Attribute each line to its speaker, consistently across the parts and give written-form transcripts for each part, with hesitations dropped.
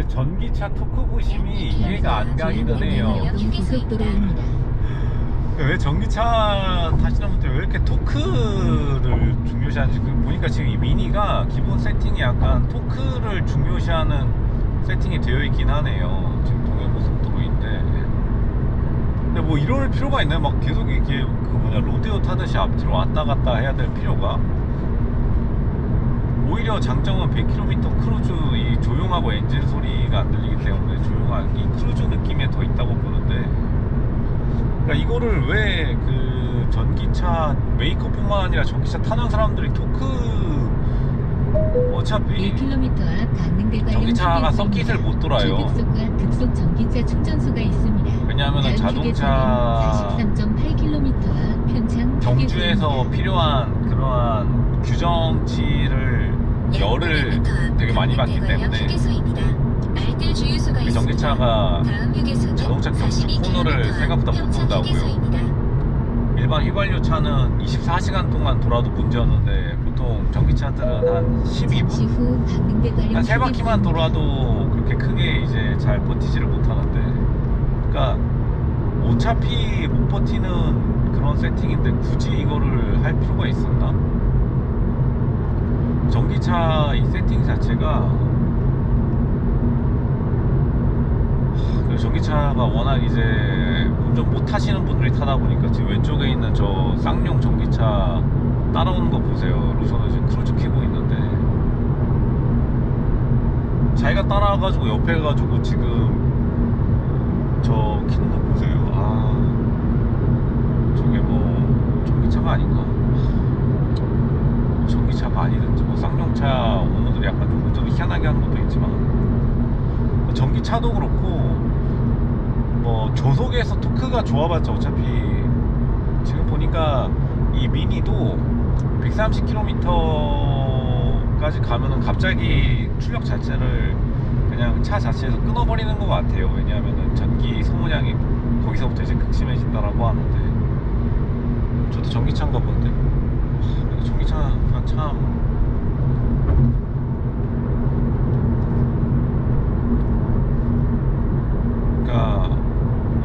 Speaker 1: 근데 전기차 토크 부심이 이해가 안 가기는 해요.
Speaker 2: 고속도로입니다.
Speaker 1: 왜 전기차 타시는 분들 왜 이렇게 토크를 중요시하는지 보니까 지금 이 미니가 기본 세팅이 약간 토크를 중요시하는 세팅이 되어 있긴 하네요. 지금 동해고속도로인데 근데 뭐 이럴 필요가 있나요? 막 계속 이렇게 로데오 타듯이 앞뒤로 왔다 갔다 해야 될 필요가? 오히려 장점은 100km 크루즈 이 조용하고 엔진 소리가 안 들리기 때문에 조용한 이 크루즈 느낌에 더 있다고 보는데, 그러니까 이거를 왜 그 전기차 메이커뿐만 아니라 전기차 타는 사람들이 토크 어차피
Speaker 2: 1km 앞 강릉대 관련
Speaker 1: 전기차가 서킷을 못 돌아요.
Speaker 2: 초급속과 급속 전기차 충전소가 있습니다.
Speaker 1: 왜냐하면 자동차
Speaker 2: 43.8km 앞 평창
Speaker 1: 경주에서 필요한 그러한 규정치를 열을 되게 많이 받기 때문에 이 전기차가 자동차 경주 코너를 생각보다 못 돈다고요. 일반 휘발유 차는 24시간 동안 돌아도 문제였는데 보통 전기차들은 한 12분? 한 3바퀴만 돌아도 그렇게 크게 이제 잘 버티지를 못하는데, 그러니까 어차피 못 버티는 그런 세팅인데 굳이 이거를 할 필요가 있었나? 전기차 이 세팅 자체가 전기차가 워낙 이제 운전 못 하시는 분들이 타다 보니까 지금 왼쪽에 있는 저 쌍용 전기차 따라오는 거 보세요. 루소는 지금 크루즈 키고 있는데 자기가 따라와가지고 옆에 가지고 지금 저 키는 거 보세요. 아, 저게 뭐 전기차가 아닌가? 전기차가 아니든지 뭐 쌍용차 오너들이 약간 좀 운전을 희한하게 하는 것도 있지만 전기차도 그렇고 뭐 저속에서 토크가 좋아봤자 어차피 지금 보니까 이 미니도 130km까지 가면은 갑자기 출력 자체를 그냥 차 자체에서 끊어버리는 것 같아요. 왜냐하면은 전기 소모량이 거기서부터 이제 극심해진다라고 하는데, 저도 전기차인가 본데 전기차가 참 그러니까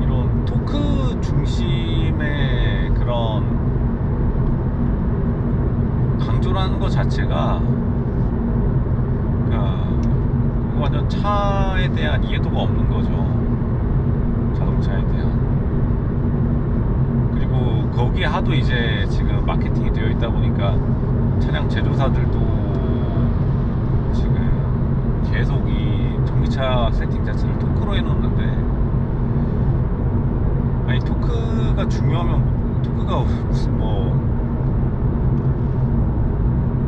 Speaker 1: 이런 토크 중심의 그런 강조라는 것 자체가 그러니까 완전 차에 대한 이해도가 없는 거죠. 자동차에 대한. 그리고 거기에 하도 이제 지금 마케팅이 되어 있다 보니까 차량 제조사들도 지금 계속 이 전기차 세팅 자체를 토크로 해놓는데, 아니 토크가 중요하면 토크가 무슨 뭐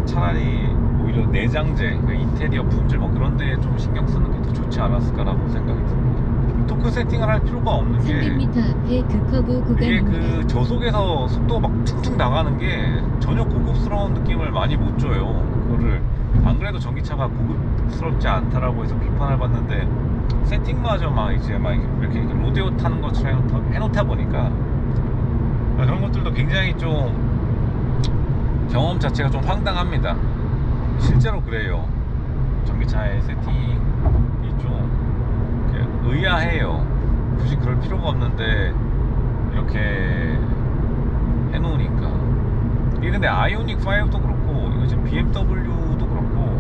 Speaker 1: 차라리 오히려 내장재, 그러니까 인테리어 품질 뭐 그런 데에 좀 신경 쓰는 게 더 좋지 않았을까라고 생각이 듭니다. 토크 세팅을 할 필요가 없는 게
Speaker 2: 300m 앞에 그 커브
Speaker 1: 이게
Speaker 2: 구간입니다.
Speaker 1: 그 저속에서 속도가 막 퉁퉁 나가는 게 전혀 고급스러운 느낌을 많이 못 줘요. 그거를 안 그래도 전기차가 고급스럽지 않다라고 해서 비판을 받는데, 세팅마저 막 이제 막 이렇게 로데오 타는 것처럼 해놓다 보니까 그런 것들도 굉장히 좀 경험 자체가 좀 황당합니다. 실제로 그래요. 전기차의 세팅이 좀 이렇게 의아해요. 굳이 그럴 필요가 없는데 이렇게 해놓으니까. 이게 근데 아이오닉 5도 그렇고 이거 지금 BMW도 그렇고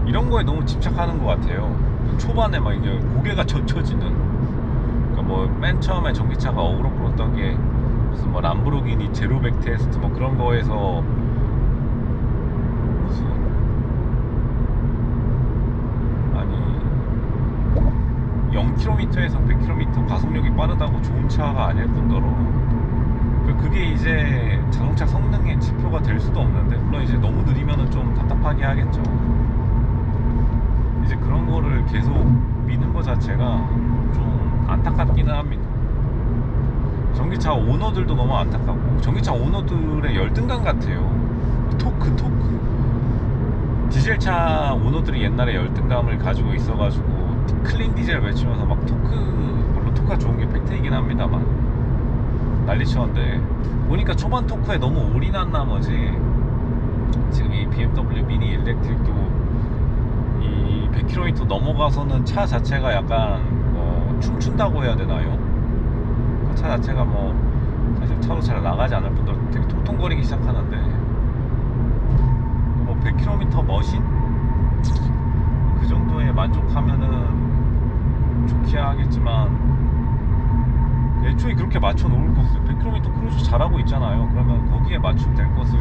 Speaker 1: 이런 거에 너무 집착하는 것 같아요. 초반에 막 이제 고개가 젖혀지는, 그러니까 뭐 맨 처음에 전기차가 어그로 끌었던 게 무슨 뭐 람보르기니 제로백 테스트 뭐 그런 거에서 무슨 아니 0km에서 100km 가속력이 빠르다고 좋은 차가 아닐 뿐더러 그게 이제 자동차 성능의 지표가 될 수도 없는데, 물론 이제 너무 느리면은 좀 답답하게 하겠죠. 이제 그런 거를 계속 미는 것 자체가 좀 안타깝기는 합니다. 전기차 오너들도 너무 안타깝고, 전기차 오너들의 열등감 같아요. 토크 디젤차 오너들이 옛날에 열등감을 가지고 있어가지고 클린 디젤 외치면서 막 토크, 물론 토크가 좋은 게 팩트이긴 합니다만 난리쳤는데, 보니까 초반 토크에 너무 올인한 나머지 지금 이 BMW 미니 일렉트릭도 이 100km 넘어가서는 차 자체가 약간 춤춘다고 해야 되나요? 그 차 자체가 뭐 사실 차로 잘 나가지 않을 뿐더러 되게 통통거리기 시작하는데, 뭐 100km 머신 그 정도에 만족하면은 좋게 하겠지만, 애초에 그렇게 맞춰 놓을 것을 100km 크루즈 잘하고 있잖아요. 그러면 거기에 맞추면 될 것을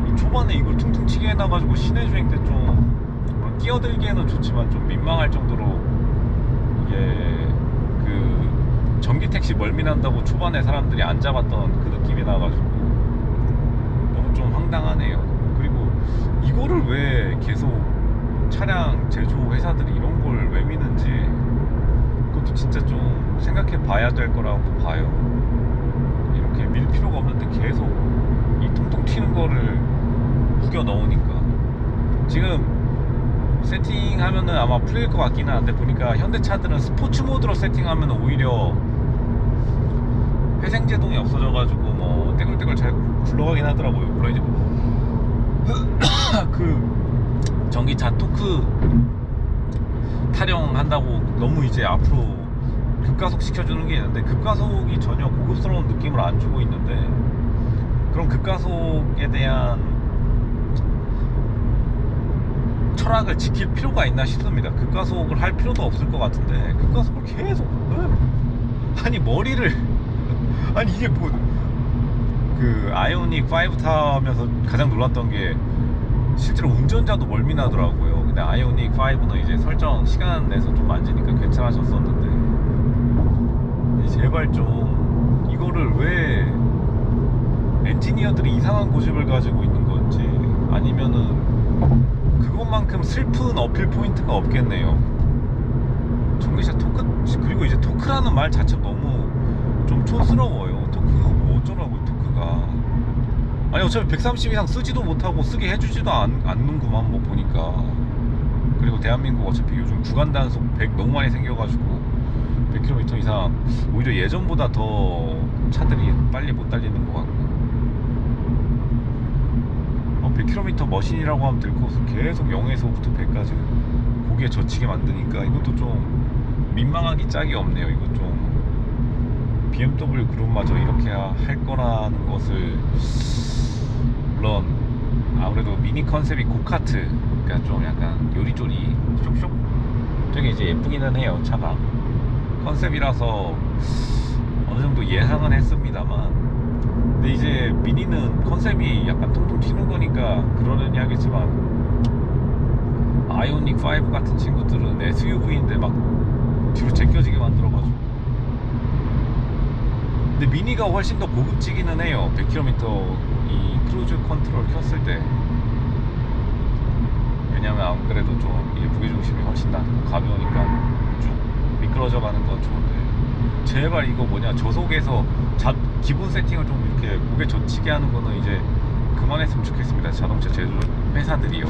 Speaker 1: 이 초반에 이걸 퉁퉁 치게 해놔가지고 시내 주행 때 좀 끼어들기에는 좋지만 좀 민망할 정도로 이게 그 전기 택시 멀미난다고 초반에 사람들이 안 잡았던 그 느낌이 나가지고 너무 좀 황당하네요. 그리고 이거를 왜 계속 차량 제조 회사들이 이런 걸 왜 미는지 그것도 진짜 좀 생각해 봐야 될 거라고 봐요. 이렇게 밀 필요가 없는데 계속 이 통통 튀는 거를 우겨 넣으니까. 지금 세팅하면은 아마 풀릴 것 같기는 한데, 보니까 현대차들은 스포츠 모드로 세팅하면 오히려 회생제동이 없어져가지고 뭐 떼굴떼굴 잘 굴러가긴 하더라고요. 물론 이제 그 전기차 토크 타령한다고 너무 이제 앞으로 급가속 시켜주는 게 있는데, 급가속이 전혀 고급스러운 느낌을 안 주고 있는데, 그럼 급가속에 대한 철학을 지킬 필요가 있나 싶습니다. 급가속을 할 필요도 없을 것 같은데 급가속을 계속 아니 머리를 아니 이게 뭐 그 아이오닉 5 타면서 가장 놀랐던 게 실제로 운전자도 멀미나더라고요. 근데 아이오닉 5는 이제 설정 시간 내서 좀 만지니까 괜찮아졌었는데, 제발 좀 이거를 왜 엔지니어들이 이상한 고집을 가지고 있는 건지, 아니면은 그것만큼 슬픈 어필 포인트가 없겠네요. 전기차 토크, 그리고 이제 토크라는 말 자체가 너무 좀 촌스러워요. 토크가 뭐 어쩌라고, 토크가. 아니 어차피 130 이상 쓰지도 못하고 쓰게 해주지도 않는구만 뭐 보니까. 그리고 대한민국 어차피 요즘 구간 단속 100 너무 많이 생겨가지고 100km 이상 오히려 예전보다 더 차들이 빨리 못 달리는 것 같고, 100km 머신이라고 하면 될 것을 계속 0에서부터 100까지 고기에 젖히게 만드니까 이것도 좀 민망하기 짝이 없네요. 이거 좀 BMW 그룹마저 이렇게 할 거라는 것을, 물론 아무래도 미니 컨셉이 고카트, 그러니까 좀 약간 요리조리 쇽쇽 되게 이제 예쁘기는 해요. 차가 컨셉이라서 어느 정도 예상은 했습니다만, 근데 이제 미니는 컨셉이 약간 통통 튀는 거니까 그러느니 하겠지만, 아이오닉 5 같은 친구들은 SUV인데 막 뒤로 제껴지게 만들어가지고. 근데 미니가 훨씬 더 고급지기는 해요. 100km 이 크루즈 컨트롤 켰을 때. 왜냐면 안 그래도 좀 이게 무게중심이 훨씬 낮고 가벼우니까 쭉 미끄러져 가는 건 좋은데, 제발 이거 뭐냐, 저속에서 기본 세팅을 좀 이렇게 목에 젖히게 하는 거는 이제 그만했으면 좋겠습니다. 자동차 제조 회사들이요.